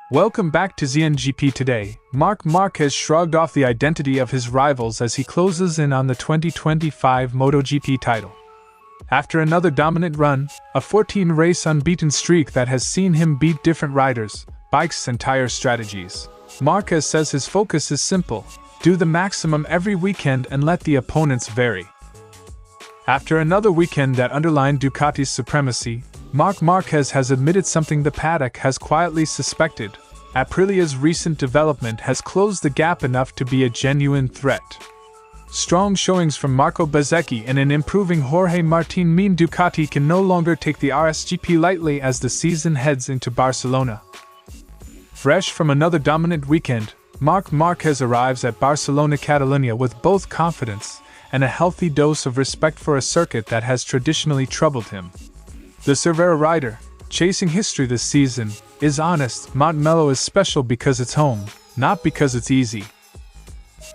Welcome back to ZNGP Today. Marc Márquez shrugged off the identity of his rivals as he closes in on the 2025 MotoGP title. After another dominant run, a 14-race unbeaten streak that has seen him beat different riders, bikes and tire strategies, Márquez says his focus is simple: do the maximum every weekend and let the opponents vary. After another weekend that underlined Ducati's supremacy, Marc Márquez has admitted something the paddock has quietly suspected: Aprilia's recent development has closed the gap enough to be a genuine threat. Strong showings from Marco Bezzecchi and an improving Jorge Martín mean Ducati can no longer take the RSGP lightly as the season heads into Barcelona. Fresh from another dominant weekend, Marc Márquez arrives at Barcelona, Catalonia with both confidence and a healthy dose of respect for a circuit that has traditionally troubled him. The Cervera rider, chasing history this season, is honest. Montmello is special because it's home, not because it's easy.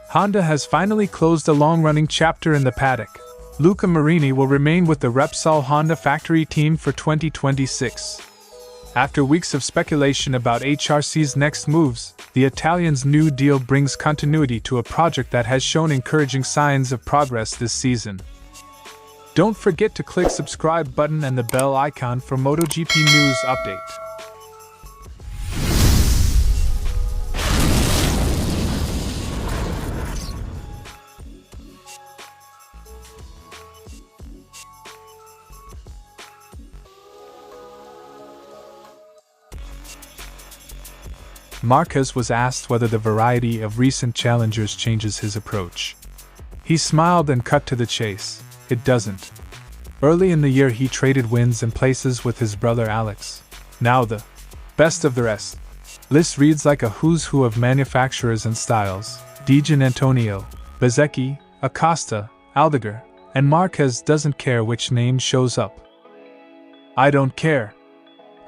Honda has finally closed a long-running chapter in the paddock. Luca Marini will remain with the Repsol Honda factory team for 2026. After weeks of speculation about HRC's next moves, the Italian's new deal brings continuity to a project that has shown encouraging signs of progress this season. Don't forget to click subscribe button and the bell icon for MotoGP news update. Marquez was asked whether the variety of recent challengers changes his approach. He smiled and cut to the chase: it doesn't. Early in the year he traded wins and places with his brother Alex. Now the best of the rest list reads like a who's who of manufacturers and styles: Di Giannantonio, Bezzecchi, Acosta, Aldeguer, and Marquez doesn't care which name shows up. "I don't care.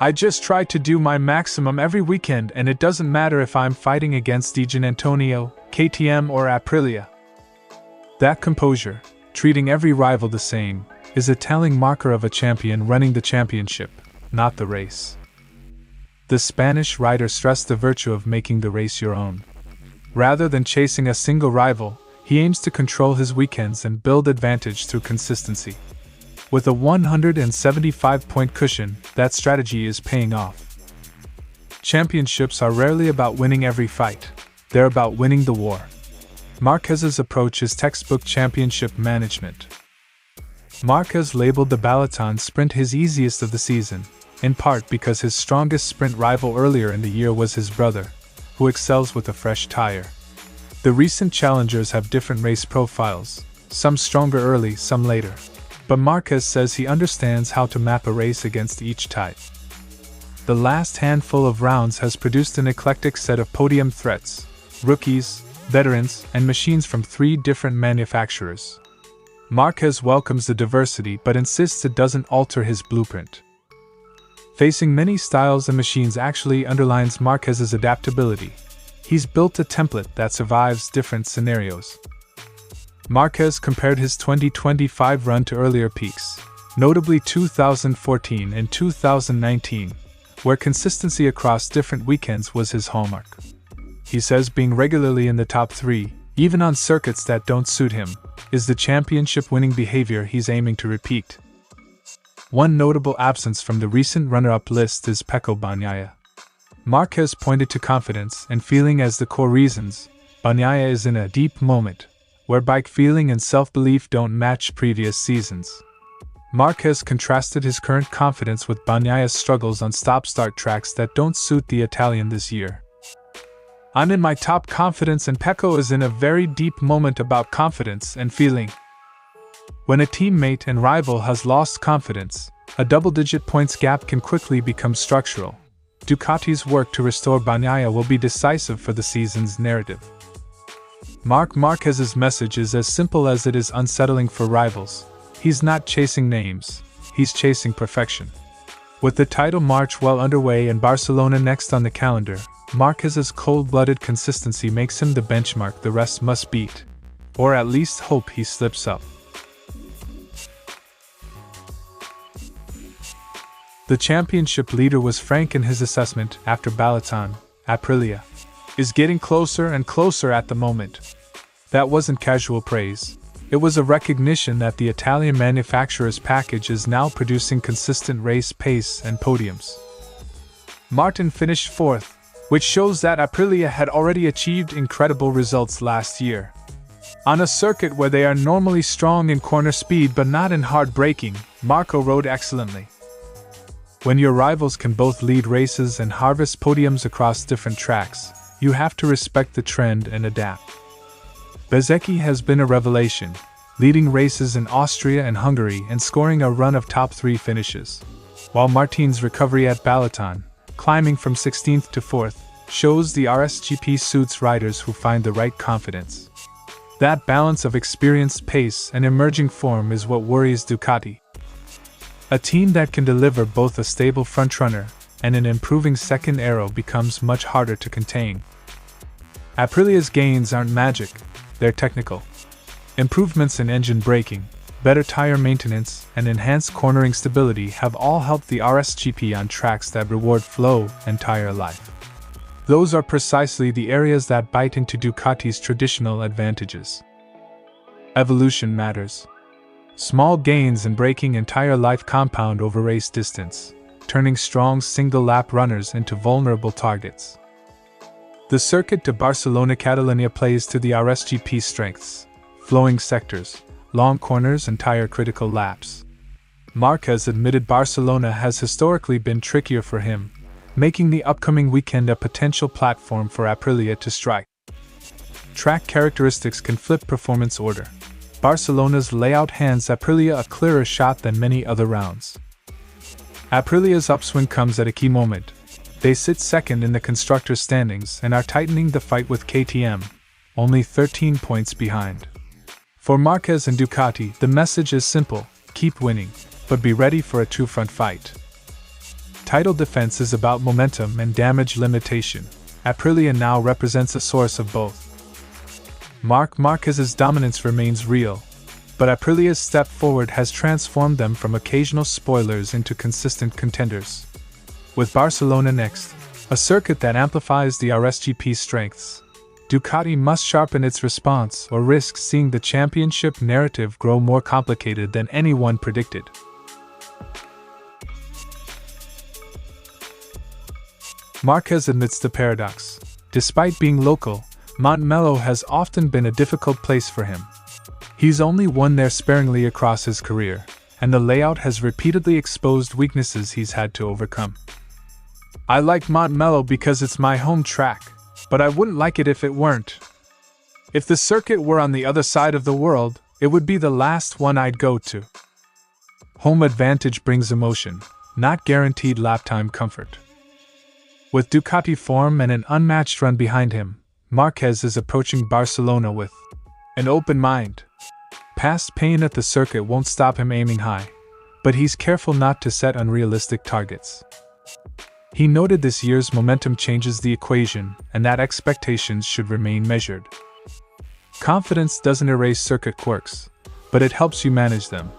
I just try to do my maximum every weekend, and it doesn't matter if I'm fighting against Di Giannantonio, KTM or Aprilia." That composure, treating every rival the same, is a telling marker of a champion running the championship, not the race. The Spanish rider stressed the virtue of making the race your own. Rather than chasing a single rival, he aims to control his weekends and build advantage through consistency. With a 175-point cushion, that strategy is paying off. Championships are rarely about winning every fight, they're about winning the war. Marquez's approach is textbook championship management. Marquez labeled the Balaton sprint his easiest of the season, in part because his strongest sprint rival earlier in the year was his brother, who excels with a fresh tire. The recent challengers have different race profiles, some stronger early, some later. But Marquez says he understands how to map a race against each type. The last handful of rounds has produced an eclectic set of podium threats: rookies, veterans, and machines from 3 different manufacturers. Marquez welcomes the diversity but insists it doesn't alter his blueprint. Facing many styles and machines actually underlines Marquez's adaptability. He's built a template that survives different scenarios. Marquez compared his 2025 run to earlier peaks, notably 2014 and 2019, where consistency across different weekends was his hallmark. He says being regularly in the top 3, even on circuits that don't suit him, is the championship-winning behavior he's aiming to repeat. One notable absence from the recent runner-up list is Pecco Bagnaia. Marquez pointed to confidence and feeling as the core reasons. Bagnaia is in a deep moment, where bike feeling and self-belief don't match previous seasons. Marquez contrasted his current confidence with Bagnaia's struggles on stop-start tracks that don't suit the Italian this year. "I'm in my top confidence and Pecco is in a very deep moment about confidence and feeling." When a teammate and rival has lost confidence, a double-digit points gap can quickly become structural. Ducati's work to restore Bagnaia will be decisive for the season's narrative. Marc Márquez's message is as simple as it is unsettling for rivals. He's not chasing names, he's chasing perfection. With the title march well underway and Barcelona next on the calendar, Marquez's cold-blooded consistency makes him the benchmark the rest must beat, or at least hope he slips up. The championship leader was frank in his assessment after Balaton. Aprilia is getting closer and closer at the moment. That wasn't casual praise. It was a recognition that the Italian manufacturer's package is now producing consistent race pace and podiums. Martin finished fourth, which shows that Aprilia had already achieved incredible results last year. On a circuit where they are normally strong in corner speed but not in hard braking, Marco rode excellently. When your rivals can both lead races and harvest podiums across different tracks, you have to respect the trend and adapt. Bezzecchi has been a revelation, leading races in Austria and Hungary and scoring a run of top 3 finishes, while Martin's recovery at Balaton, climbing from 16th to 4th, shows the RSGP suits riders who find the right confidence. That balance of experienced pace and emerging form is what worries Ducati. A team that can deliver both a stable frontrunner and an improving second aero becomes much harder to contain. Aprilia's gains aren't magic, they're technical. Improvements in engine braking, better tire maintenance, and enhanced cornering stability have all helped the RSGP on tracks that reward flow and tire life. Those are precisely the areas that bite into Ducati's traditional advantages. Evolution matters. Small gains in braking and tire life compound over race distance, turning strong single-lap runners into vulnerable targets. The circuit to Barcelona Catalunya plays to the RSGP's strengths: flowing sectors, long corners, and tire-critical laps. Marquez admitted Barcelona has historically been trickier for him, making the upcoming weekend a potential platform for Aprilia to strike. Track characteristics can flip performance order. Barcelona's layout hands Aprilia a clearer shot than many other rounds. Aprilia's upswing comes at a key moment. They sit second in the constructors' standings and are tightening the fight with KTM, only 13 points behind. For Marquez and Ducati, the message is simple: keep winning, but be ready for a true front fight. Title defense is about momentum and damage limitation. Aprilia now represents a source of both. Marc Márquez's dominance remains real, but Aprilia's step forward has transformed them from occasional spoilers into consistent contenders. With Barcelona next, a circuit that amplifies the RSGP's strengths, Ducati must sharpen its response or risk seeing the championship narrative grow more complicated than anyone predicted. Marquez admits the paradox. Despite being local, Montmello has often been a difficult place for him. He's only won there sparingly across his career, and the layout has repeatedly exposed weaknesses he's had to overcome. I like Montmello because it's my home track, but I wouldn't like it if it weren't. If the circuit were on the other side of the world, it would be the last one I'd go to. Home advantage brings emotion, not guaranteed lap time comfort. With Ducati form and an unmatched run behind him, Marquez is approaching Barcelona with an open mind. Past pain at the circuit won't stop him aiming high, but he's careful not to set unrealistic targets. He noted this year's momentum changes the equation and that expectations should remain measured. Confidence doesn't erase circuit quirks, but it helps you manage them.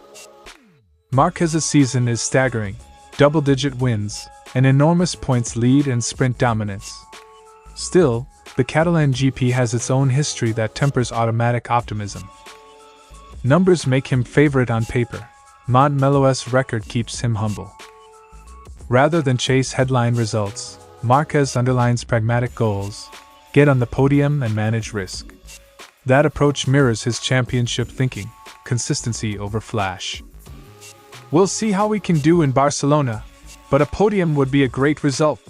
Marquez's season is staggering: double-digit wins, an enormous points lead, and sprint dominance. Still, the Catalan GP has its own history that tempers automatic optimism. Numbers make him favorite on paper. Montmello's record keeps him humble. Rather than chase headline results, Marquez underlines pragmatic goals: get on the podium and manage risk. That approach mirrors his championship thinking: consistency over flash. We'll see how we can do in Barcelona, but a podium would be a great result.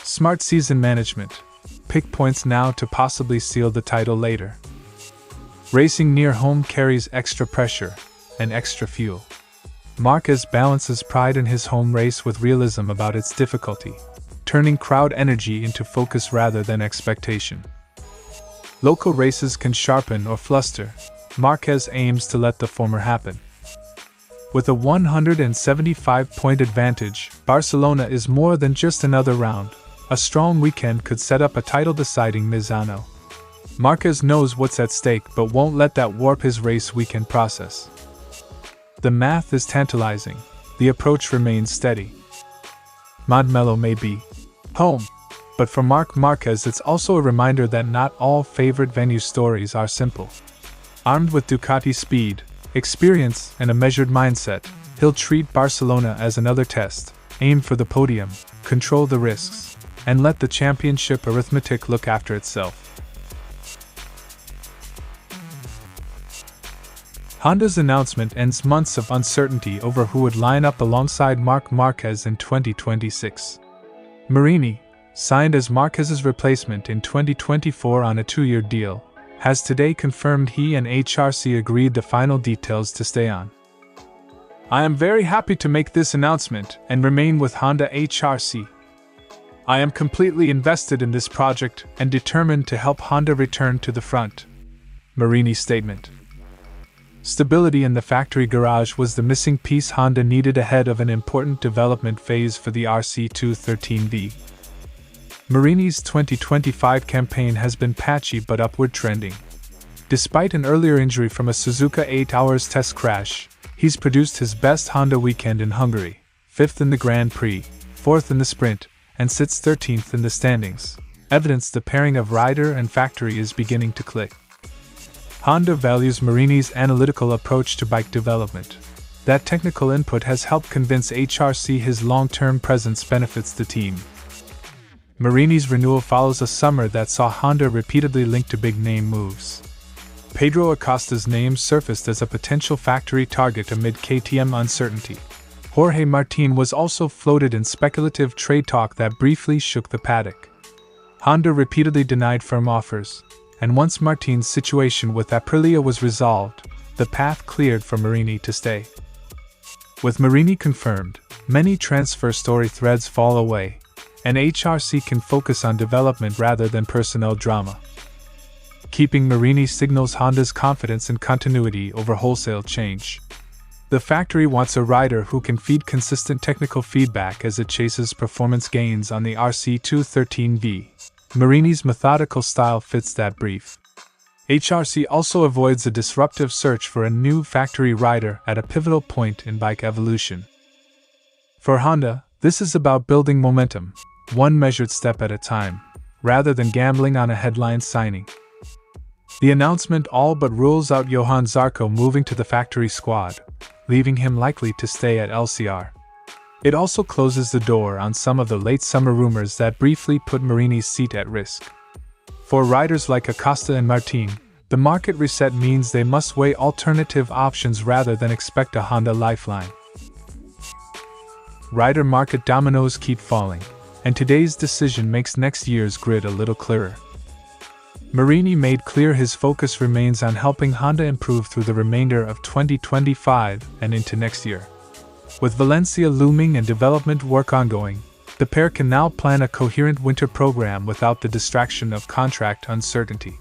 Smart season management. Pick points now to possibly seal the title later. Racing near home carries extra pressure and extra fuel. Marquez balances pride in his home race with realism about its difficulty, turning crowd energy into focus rather than expectation. Local races can sharpen or fluster. Marquez aims to let the former happen. With a 175-point advantage, Barcelona is more than just another round. A strong weekend could set up a title-deciding Misano. Marquez knows what's at stake but won't let that warp his race weekend process. The math is tantalizing. The approach remains steady. Montmello may be home, But for Marc Márquez, it's also a reminder that not all favorite venue stories are simple. Armed with Ducati speed, experience, and a measured mindset, he'll treat Barcelona as another test, aim for the podium, control the risks, and let the championship arithmetic look after itself. Honda's announcement ends months of uncertainty over who would line up alongside Marc Márquez in 2026. Marini, signed as Márquez's replacement in 2024 on a 2-year deal, has today confirmed he and HRC agreed the final details to stay on. "I am very happy to make this announcement and remain with Honda HRC. I am completely invested in this project and determined to help Honda return to the front." Marini's statement. Stability in the factory garage was the missing piece Honda needed ahead of an important development phase for the RC213V. Marini's 2025 campaign has been patchy but upward trending. Despite an earlier injury from a Suzuka 8 Hours test crash, he's produced his best Honda weekend in Hungary, 5th in the Grand Prix, 4th in the sprint, and sits 13th in the standings, evidence the pairing of rider and factory is beginning to click. Honda values Marini's analytical approach to bike development. That technical input has helped convince HRC his long-term presence benefits the team. Marini's renewal follows a summer that saw Honda repeatedly linked to big-name moves. Pedro Acosta's name surfaced as a potential factory target amid KTM uncertainty. Jorge Martín was also floated in speculative trade talk that briefly shook the paddock. Honda repeatedly denied firm offers, and once Martín's situation with Aprilia was resolved, the path cleared for Marini to stay. With Marini confirmed, many transfer story threads fall away, and HRC can focus on development rather than personnel drama. Keeping Marini signals Honda's confidence in continuity over wholesale change. The factory wants a rider who can feed consistent technical feedback as it chases performance gains on the RC213V. Marini's methodical style fits that brief. HRC also avoids a disruptive search for a new factory rider at a pivotal point in bike evolution. For Honda, this is about building momentum, one measured step at a time, rather than gambling on a headline signing. The announcement all but rules out Johann Zarco moving to the factory squad, leaving him likely to stay at LCR. It also closes the door on some of the late summer rumors that briefly put Marini's seat at risk. For riders like Acosta and Martín, the market reset means they must weigh alternative options rather than expect a Honda lifeline. Rider market dominoes keep falling, and today's decision makes next year's grid a little clearer. Marini made clear his focus remains on helping Honda improve through the remainder of 2025 and into next year. With Valencia looming and development work ongoing, the pair can now plan a coherent winter program without the distraction of contract uncertainty.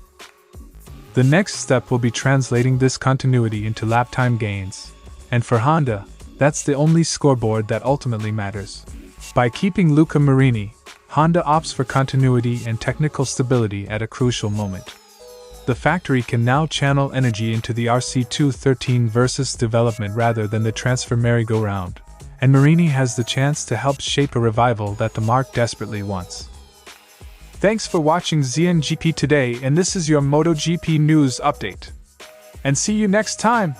The next step will be translating this continuity into lap time gains, and for Honda, that's the only scoreboard that ultimately matters. By keeping Luca Marini, Honda opts for continuity and technical stability at a crucial moment. The factory can now channel energy into the RC213 versus development rather than the transfer merry-go-round, and Marini has the chance to help shape a revival that the marque desperately wants. Thanks for watching ZNGP Today, and this is your MotoGP news update. And see you next time!